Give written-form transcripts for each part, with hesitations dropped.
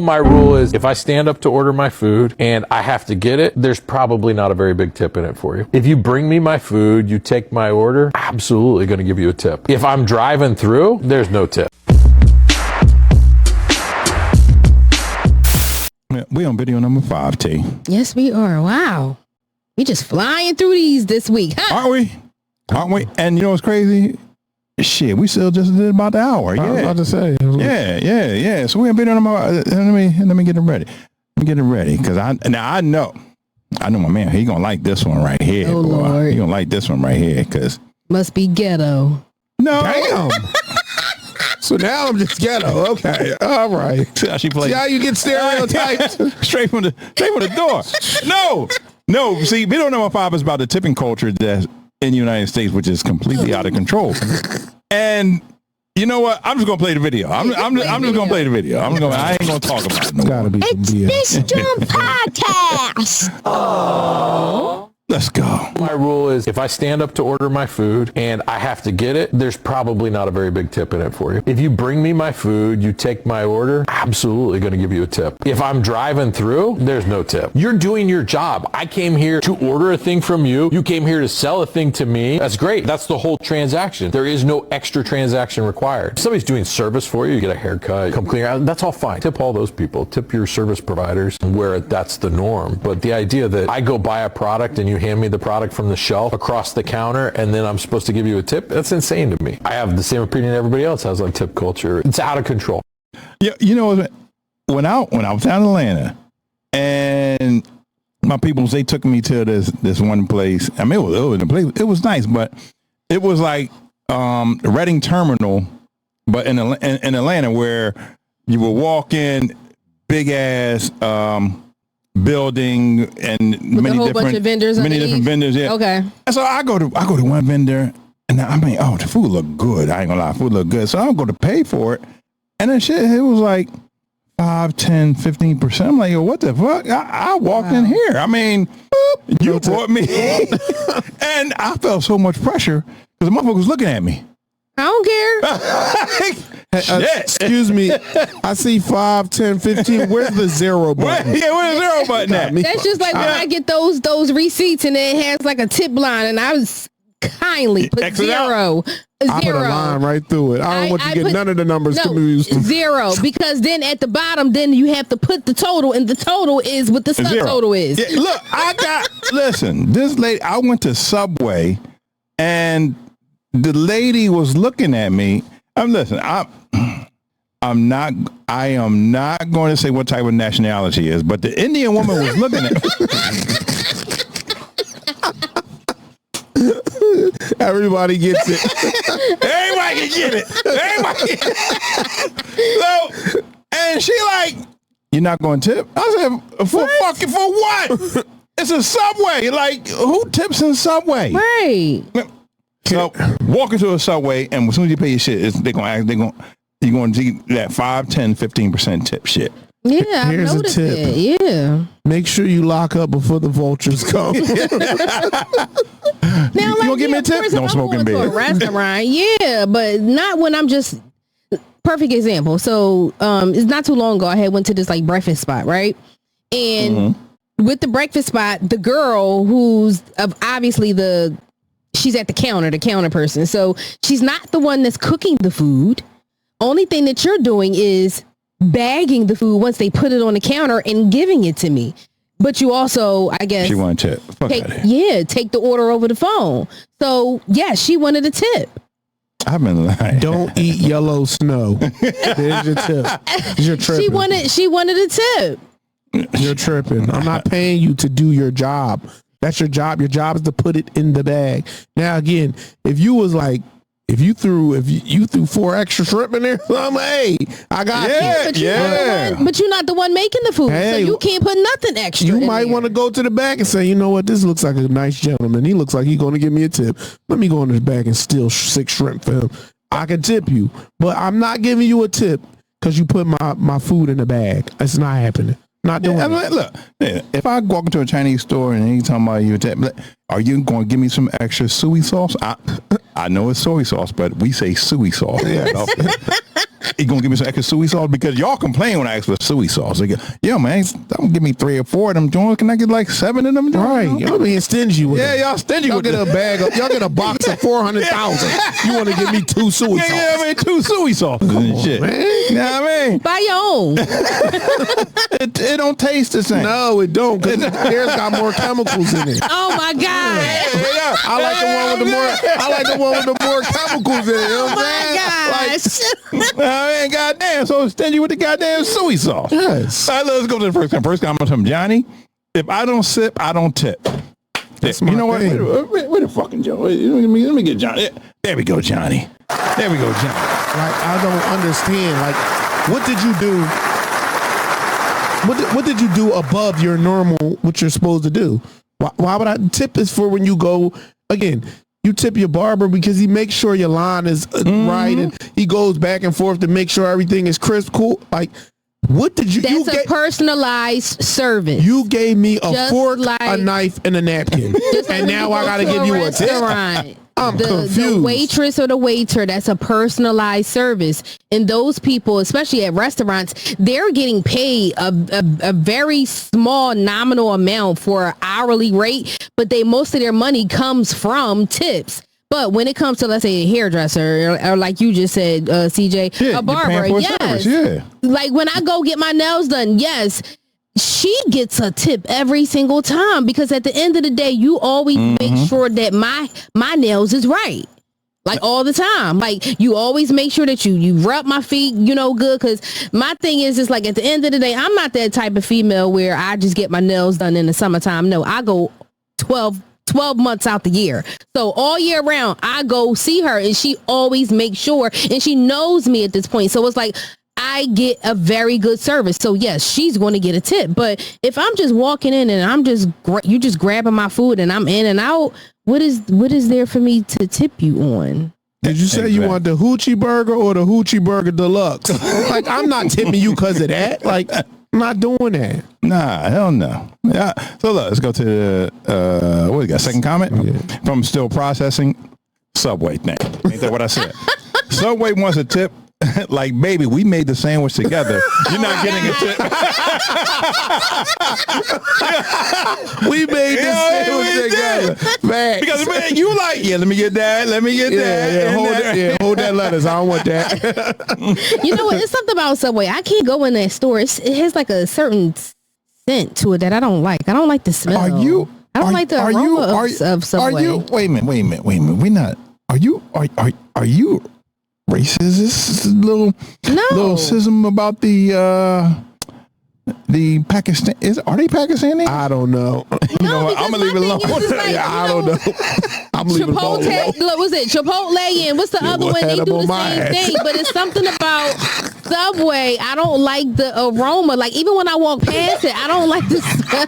My rule is if I stand up to order my food and I have to get it, there's probably not a very big tip in it for you. If you bring me my food, you take my order, absolutely going to give you a tip. If I'm driving through, there's no tip. We on video number 5, T. Yes, we are. Wow. We just flying through these this week, huh? Aren't we? Aren't we? And you know what's crazy? Shit, we still just did about the hour. I was about to say. Yeah. So we're gonna be let me get it ready. I'm getting ready because I know my man. He gonna like this one right here. Oh, boy. Lord. He gonna like this one right here because Must be ghetto. no. Damn. So now I'm just ghetto. Okay. All right. See how she plays. See how you get stereotyped? straight from the door. No. See, video number 5 is about the tipping culture that's in the United States, which is completely out of control. And you know what? I'm just gonna play the video. I'm just gonna play the video. I ain't gonna talk about it no more. Gotta be some BS. This Jump Podcast. Oh. Let's go. My rule is if I stand up to order my food and I have to get it, there's probably not a very big tip in it for you. If you bring me my food, you take my order, absolutely going to give you a tip. If I'm driving through, there's no tip. You're doing your job. I came here to order a thing from you. You came here to sell a thing to me. That's great. That's the whole transaction. There is no extra transaction required. If somebody's doing service for you, you get a haircut, come clean out, that's all fine. Tip all those people. Tip your service providers where that's the norm. But the idea that I go buy a product and you hand me the product from the shelf across the counter and then I'm supposed to give you a tip, that's insane to me. I have the same opinion everybody else has on tip culture. It's out of control. Yeah, you know, when I was out in Atlanta and my peoples, they took me to this one place. I mean, it was nice, but it was like Reading Terminal, but in Atlanta, where you would walk in, big ass building and With many a whole different bunch of vendors. different vendors. Yeah. Okay. And so I go to one vendor, and I mean, the food looked good. I ain't gonna lie, food looked good. So I'll go to pay for it, and then shit, it was like 5, 10, 15%. I'm like, yo, what the fuck? I walked in here. I mean, you brought me, and I felt so much pressure because the motherfucker was looking at me. I don't care. Excuse me. I see 5, 10, 15. Where's the zero button? Where's the zero button at? That's just like when I get those receipts and it has like a tip line and I was kindly put Exit zero. I put a line right through it. I don't want you to get none of the numbers confused. Zero, because then at the bottom, then you have to put the total, and the total is what the subtotal is. Yeah, look, listen, this lady, I went to Subway and the lady was looking at me. I am not going to say what type of nationality is, but the Indian woman was looking at me. Everybody gets it. Everybody can get it. So, and she like, you're not going to tip? I said, for what? It's a Subway. Like, who tips in Subway? Right. So walk into a Subway, and as soon as you pay your shit, you're going to get that 5, 10, 15% tip shit. Yeah, Here's I a noticed tip. it. Yeah. Make sure you lock up before the vultures come. Now, You gonna give me a tip? Don't smoke in to a bed. restaurant, yeah, but not when I'm just. Perfect example. So, it's not too long ago. I had went to this like breakfast spot, right? And with the breakfast spot, the girl who's obviously she's at the counter person. So she's not the one that's cooking the food. Only thing that you're doing is bagging the food once they put it on the counter and giving it to me. But you also, I guess, She wanted a tip. take the order over the phone. So yeah, she wanted a tip. I've been lying. Don't eat yellow snow. There's your tip. You're tripping. She wanted a tip. You're tripping. I'm not paying you to do your job. That's your job. Your job is to put it in the bag. Now again, if you threw 4 extra shrimp in there, I'm like, hey, I got you. But you're not the one making the food, so you can't put nothing extra. You might want to go to the back and say, you know what, this looks like a nice gentleman. He looks like he's going to give me a tip. Let me go in his bag and steal 6 shrimp for him. I can tip you, but I'm not giving you a tip because you put my food in the bag. It's not happening. Not doing it. Look, if I walk into a Chinese store and he's talking about you, are you going to give me some extra soy sauce? I know it's soy sauce, but we say soy sauce. Yeah. You gonna give me some extra soy sauce? Because y'all complain when I ask for soy sauce. They go, yo, man, don't give me 3 or 4 of them joints. Can I get like 7 of them joints? Right. Y'all being stingy with it. Y'all stingy Y'all with get it. a bag of, y'all get a box of 400,000. You want to give me 2 soy sauce. Yeah, I mean, 2 soy sauces and shit. man. You know what I mean? Buy your own. It don't taste the same. No, it don't, because theirs got more chemicals in it. Oh my God. I like the one with the more chemicals in it. You know what Oh I'm my saying? gosh. I mean, goddamn, so stingy with the goddamn soy sauce. Yes. All right, let's go to the first comment. First comment from Johnny. If I don't sip, I don't tip. That's You my know what? thing. Where the fucking Joe? Let me get Johnny. There we go, Johnny. There we go, Johnny. Like, I don't understand. Like, what did you do? What did you do above your normal, what you're supposed to do? Why would I tip is for when you go, again, you tip your barber because he makes sure your line is right and he goes back and forth to make sure everything is crisp, cool. Like, what did you That's a personalized service. You gave me a Just fork, like- a knife, and a napkin. Just And like now you I go got to to give you a tip. restaurant. I'm The confused. waitress or the waiter, that's a personalized service. And those people, especially at restaurants, they're getting paid a very small nominal amount for an hourly rate, but most of their money comes from tips. But when it comes to, let's say, a hairdresser, or like you just said, CJ, Yeah, a barber, you're paying for a yes. service, yeah. Like when I go get my nails done, yes, she gets a tip every single time, because at the end of the day, you always make sure that my nails is right. Like all the time. Like you always make sure that you rub my feet, good. Cause my thing is like at the end of the day, I'm not that type of female where I just get my nails done in the summertime. No, I go 12 months out the year. So all year round, I go see her and she always makes sure, and she knows me at this point. So it's like, I get a very good service. So yes, she's going to get a tip. But if I'm just walking in and I'm just, you just grabbing my food and I'm in and out, what is there for me to tip you on? Did you say you want the hoochie burger or the hoochie burger deluxe? Like, I'm not tipping you because of that. Like, I'm not doing that. Nah, hell no. Yeah. So look, let's go to the what we got? Second comment from Still Processing. Subway thing. Ain't that what I said? Subway wants a tip. Like, baby, we made the sandwich together. You're not getting a tip. We made this sandwich together. Man, Because man, you like, let me get that. Let me get that. And hold that lettuce. I don't want that. You know what? It's something about Subway. I can't go in that store. It has like a certain scent to it that I don't like. I don't like the smell. I don't like the aroma of Subway. Wait a minute. We're not. Are you racist? This is a little schism about the Pakistan. Are they Pakistani? I don't know. You know what? I'm gonna leave it alone. I don't know. I'm leaving it alone. Chipotle, was it Chipotle and what's the other one? They had do them the on my same ass. thing, but it's something about Subway. I don't like the aroma. Like even when I walk past it, I don't like the smell.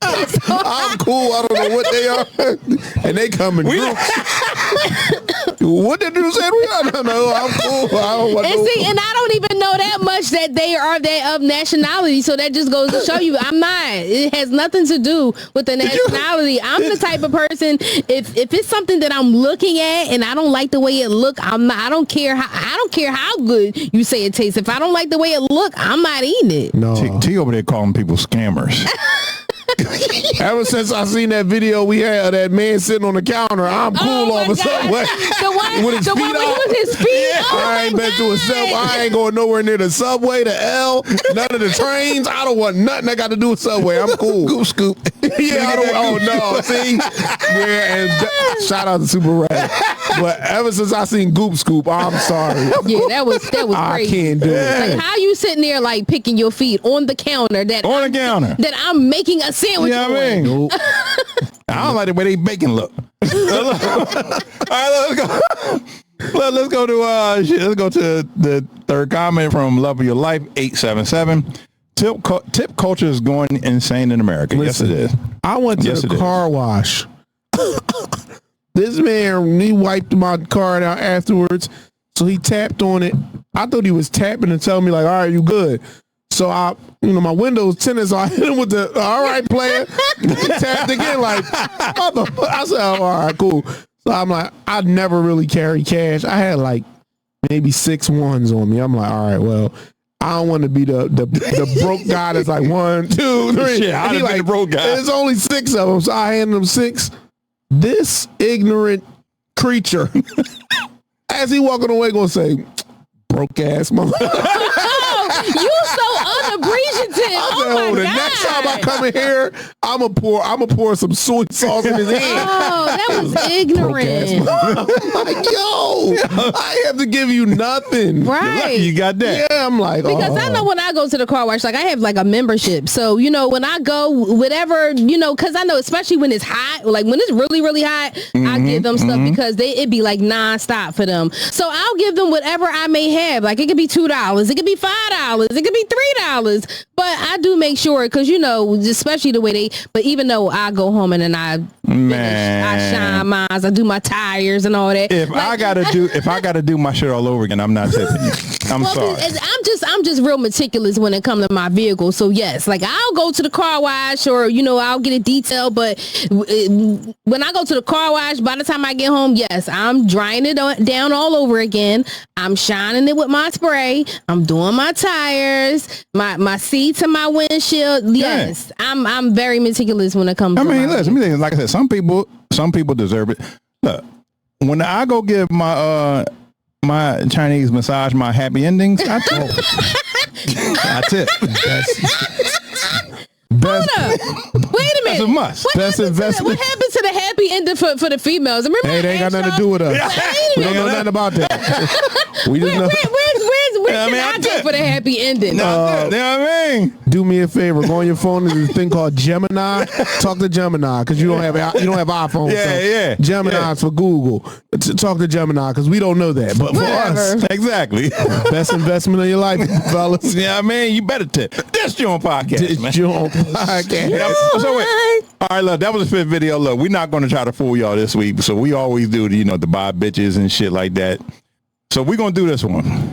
I'm cool. I don't know what they are. And they coming. What did you say? I don't know. I'm cool. I don't want And see, and I don't even know that much that they are that of nationality. So that just goes to show you I'm not. It has nothing to do with the nationality. I'm the type of person, if it's something that I'm looking at and I don't like the way it look, I'm not. I don't care how good you say it tastes. If I don't like the way it look, I'm not eating it. No. T over there calling people scammers. Ever since I seen that video we had of that man sitting on the counter, I'm cool my all of a God. sudden. The one With his the feet one up. with his feet. Oh I ain't my been to a God. subway. I ain't going nowhere near the subway, the L, none of the trains. I don't want nothing that got to do with subway. I'm cool. Goop scoop. Yeah, I don't. Oh no, see, yeah, and shout out to Super Rat. But ever since I seen Goop Scoop, I'm sorry. Yeah, that was I crazy. can't do it. Like how you sitting there like picking your feet on the counter that I'm making a sandwich Yeah, on. I mean, I don't like the way they bacon look. All right, let's go. Let's go to let's go to the third comment from Love of Your Life 877. Tip culture is going insane in America. Listen, yes, it is. I went to the car wash. This man, he wiped my car out afterwards, so he tapped on it. I thought he was tapping and telling me like, "All right, you good." So my window's tinted, so I hit him with the "All right, player." He tapped again, like, I said, "Oh, all right, cool." So I'm like, I never really carry cash. I had like maybe 6 ones on me. I'm like, all right, well, I don't want to be the broke guy that's like 1, 2, 3. Shit, I'd have been the broke guy. There's only 6 of them, so I handed him 6. This ignorant creature, as he walking away, gonna say, broke ass mother. You so unappreciative. Oh my the God. next time I come in here, I'm gonna pour some soy sauce in his hand. Oh, that was ignorant. I'm like, yo, I have to give you nothing. Right. You got that. Yeah, I'm like, Because I know when I go to the car wash, like I have like a membership. So, you know, when I go, whatever, you know, because I know especially when it's hot, like when it's really, really hot, I give them stuff because it be like nonstop for them. So I'll give them whatever I may have. Like it could be $2, it could be $5, it could be $3. But I do make sure because, you know, especially the way but even though I go home and then I shine mine, I do my tires and all that. If I gotta do my shit all over again, I'm not tipping you. I'm sorry. I'm just real meticulous when it comes to my vehicle. So yes, like I'll go to the car wash or, you know, I'll get it detailed. But when I go to the car wash, by the time I get home, yes, I'm drying it down all over again. I'm shining it with my spray. I'm doing my tires, my seats and my windshield. Yes, I'm very meticulous when it comes to my listen, like I said, some people deserve it. Look, when I go give my my Chinese massage, my happy endings, I tip. I tip. Hold up. Wait a minute. That's a must. Best investment. What happened to the happy ending for the females? Remember Hey, it ain't got nothing to do with us. We don't know nothing about that. We just know. Where can I go for the happy ending? you know what I mean? Do me a favor. Go on your phone. There's a thing called Gemini. Talk to Gemini because you don't have iPhone. Yeah. Gemini's for Google. Talk to Gemini because we don't know that. But for us, Exactly. best investment of your life, fellas. Yeah, I mean, you better tip. This JAWN podcast, man. JAWN podcast. So wait. All right, look, that was the 5th video. Look, we're not going to try to fool y'all this week. So we always do, the buy bitches and shit like that. So we're going to do this one.